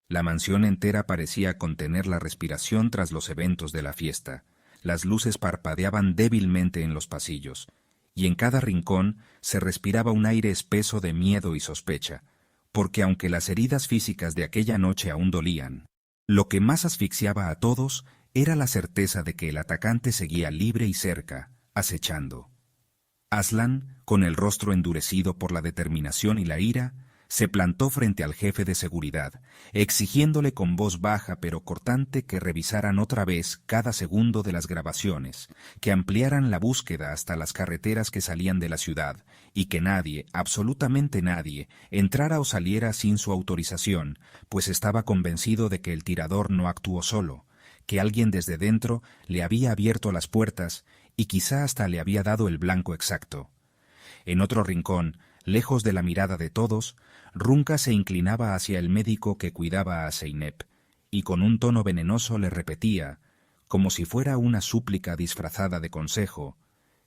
La mansión entera parecía contener la respiración tras los eventos de la fiesta. Las luces parpadeaban débilmente en los pasillos, y en cada rincón se respiraba un aire espeso de miedo y sospecha, porque aunque las heridas físicas de aquella noche aún dolían, lo que más asfixiaba a todos era la certeza de que el atacante seguía libre y cerca, acechando. Aslan, con el rostro endurecido por la determinación y la ira, se plantó frente al jefe de seguridad, exigiéndole con voz baja pero cortante que revisaran otra vez cada segundo de las grabaciones, que ampliaran la búsqueda hasta las carreteras que salían de la ciudad, y que nadie, absolutamente nadie, entrara o saliera sin su autorización, pues estaba convencido de que el tirador no actuó solo, que alguien desde dentro le había abierto las puertas y quizá hasta le había dado el blanco exacto. En otro rincón, lejos de la mirada de todos, Runca se inclinaba hacia el médico que cuidaba a Zeynep, y con un tono venenoso le repetía, como si fuera una súplica disfrazada de consejo,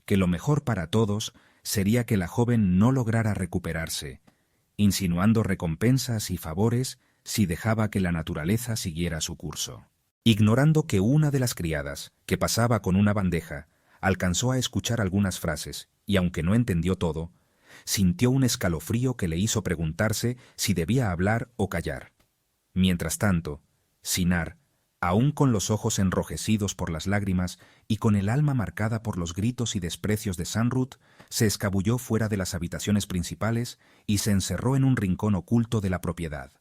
que lo mejor para todos sería que la joven no lograra recuperarse, insinuando recompensas y favores si dejaba que la naturaleza siguiera su curso. Ignorando que una de las criadas, que pasaba con una bandeja, alcanzó a escuchar algunas frases, y aunque no entendió todo, sintió un escalofrío que le hizo preguntarse si debía hablar o callar. Mientras tanto, Sinar, aún con los ojos enrojecidos por las lágrimas y con el alma marcada por los gritos y desprecios de Sanrut, se escabulló fuera de las habitaciones principales y se encerró en un rincón oculto de la propiedad,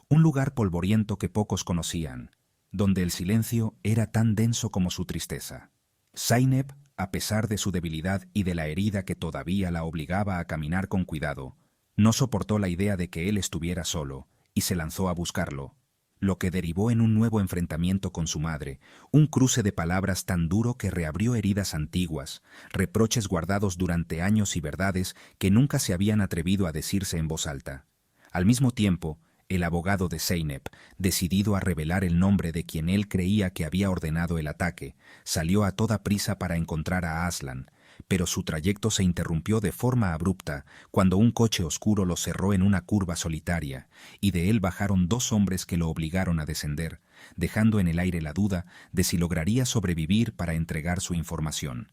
un lugar polvoriento que pocos conocían, donde el silencio era tan denso como su tristeza. Zeynep, a pesar de su debilidad y de la herida que todavía la obligaba a caminar con cuidado, no soportó la idea de que él estuviera solo y se lanzó a buscarlo, lo que derivó en un nuevo enfrentamiento con su madre, un cruce de palabras tan duro que reabrió heridas antiguas, reproches guardados durante años y verdades que nunca se habían atrevido a decirse en voz alta. Al mismo tiempo, el abogado de Zeynep, decidido a revelar el nombre de quien él creía que había ordenado el ataque, salió a toda prisa para encontrar a Aslan, pero su trayecto se interrumpió de forma abrupta cuando un coche oscuro lo cerró en una curva solitaria, y de él bajaron dos hombres que lo obligaron a descender, dejando en el aire la duda de si lograría sobrevivir para entregar su información.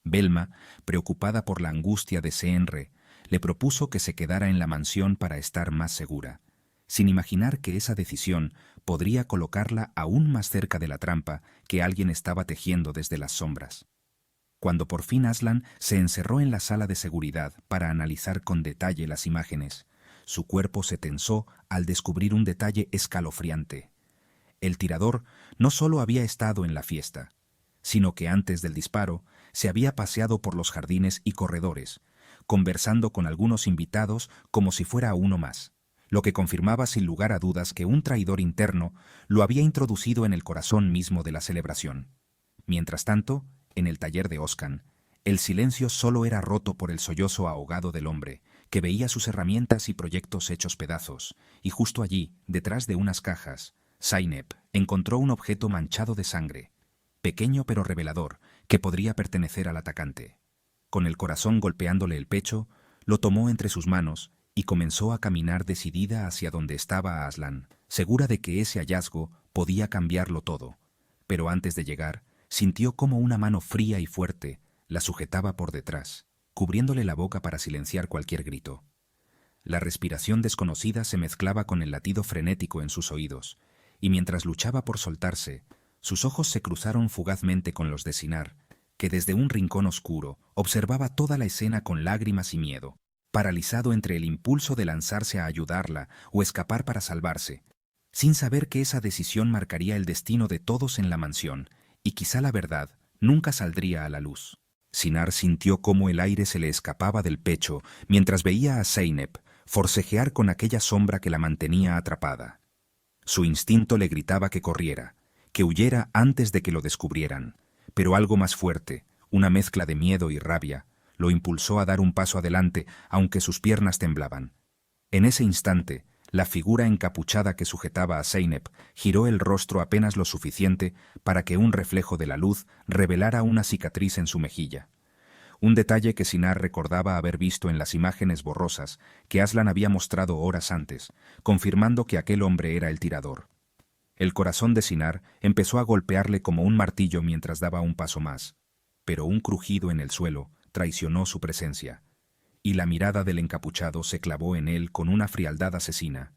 Belma, preocupada por la angustia de Seenre, le propuso que se quedara en la mansión para estar más segura, sin imaginar que esa decisión podría colocarla aún más cerca de la trampa que alguien estaba tejiendo desde las sombras. Cuando por fin Aslan se encerró en la sala de seguridad para analizar con detalle las imágenes, su cuerpo se tensó al descubrir un detalle escalofriante. El tirador no solo había estado en la fiesta, sino que antes del disparo se había paseado por los jardines y corredores, conversando con algunos invitados como si fuera uno más, lo que confirmaba sin lugar a dudas que un traidor interno lo había introducido en el corazón mismo de la celebración. Mientras tanto, en el taller de Oscan, el silencio solo era roto por el sollozo ahogado del hombre, que veía sus herramientas y proyectos hechos pedazos, y justo allí, detrás de unas cajas, Zeynep encontró un objeto manchado de sangre, pequeño pero revelador, que podría pertenecer al atacante. Con el corazón golpeándole el pecho, lo tomó entre sus manos y comenzó a caminar decidida hacia donde estaba Aslan, segura de que ese hallazgo podía cambiarlo todo. Pero antes de llegar, sintió como una mano fría y fuerte la sujetaba por detrás, cubriéndole la boca para silenciar cualquier grito. La respiración desconocida se mezclaba con el latido frenético en sus oídos, y mientras luchaba por soltarse, sus ojos se cruzaron fugazmente con los de Sinar, que desde un rincón oscuro observaba toda la escena con lágrimas y miedo, paralizado entre el impulso de lanzarse a ayudarla o escapar para salvarse, sin saber que esa decisión marcaría el destino de todos en la mansión, y quizá la verdad nunca saldría a la luz. Sinar sintió cómo el aire se le escapaba del pecho mientras veía a Zeynep forcejear con aquella sombra que la mantenía atrapada. Su instinto le gritaba que corriera, que huyera antes de que lo descubrieran, pero algo más fuerte, una mezcla de miedo y rabia, lo impulsó a dar un paso adelante, aunque sus piernas temblaban. En ese instante, la figura encapuchada que sujetaba a Zeynep giró el rostro apenas lo suficiente para que un reflejo de la luz revelara una cicatriz en su mejilla. un detalle que Sinar recordaba haber visto en las imágenes borrosas que Aslan había mostrado horas antes, confirmando que aquel hombre era el tirador. El corazón de Sinar empezó a golpearle como un martillo mientras daba un paso más, pero un crujido en el suelo traicionó su presencia, y la mirada del encapuchado se clavó en él con una frialdad asesina.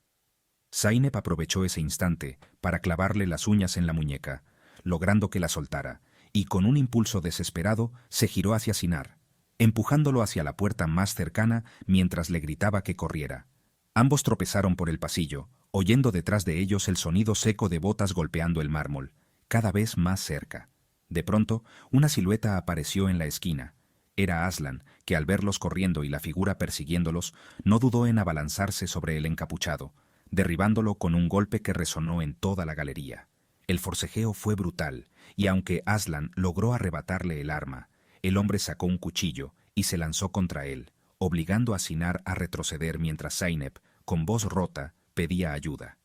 Zeynep aprovechó ese instante para clavarle las uñas en la muñeca, logrando que la soltara, y con un impulso desesperado se giró hacia Sinar, empujándolo hacia la puerta más cercana mientras le gritaba que corriera. Ambos tropezaron por el pasillo, oyendo detrás de ellos el sonido seco de botas golpeando el mármol, cada vez más cerca. De pronto, una silueta apareció en la esquina. Era Aslan, que al verlos corriendo y la figura persiguiéndolos, no dudó en abalanzarse sobre el encapuchado, derribándolo con un golpe que resonó en toda la galería. El forcejeo fue brutal, y aunque Aslan logró arrebatarle el arma, el hombre sacó un cuchillo y se lanzó contra él, obligando a Sinar a retroceder mientras Zeynep, con voz rota, pedía ayuda.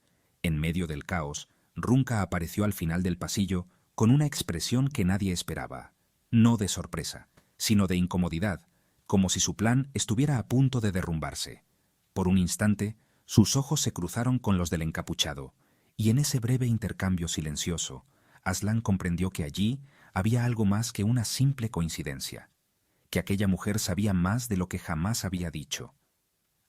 En medio del caos, Runka apareció al final del pasillo con una expresión que nadie esperaba, no de sorpresa, sino de incomodidad, como si su plan estuviera a punto de derrumbarse. Por un instante, sus ojos se cruzaron con los del encapuchado, y en ese breve intercambio silencioso, Aslan comprendió que allí había algo más que una simple coincidencia, que aquella mujer sabía más de lo que jamás había dicho.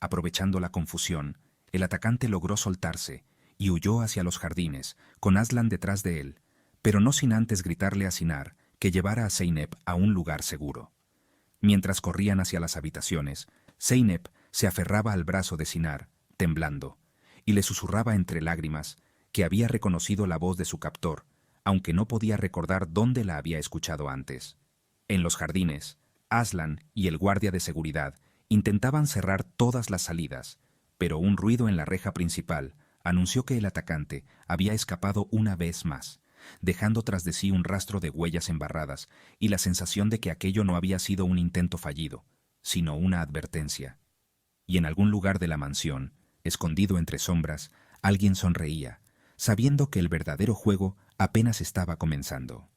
Aprovechando la confusión, el atacante logró soltarse y huyó hacia los jardines, con Aslan detrás de él, pero no sin antes gritarle a Sinar que llevara a Zeynep a un lugar seguro. Mientras corrían hacia las habitaciones, Zeynep se aferraba al brazo de Sinar, temblando, y le susurraba entre lágrimas que había reconocido la voz de su captor, aunque no podía recordar dónde la había escuchado antes. En los jardines, Aslan y el guardia de seguridad intentaban cerrar todas las salidas, pero un ruido en la reja principal anunció que el atacante había escapado una vez más, dejando tras de sí un rastro de huellas embarradas y la sensación de que aquello no había sido un intento fallido, sino una advertencia. Y en algún lugar de la mansión, escondido entre sombras, alguien sonreía, sabiendo que el verdadero juego apenas estaba comenzando.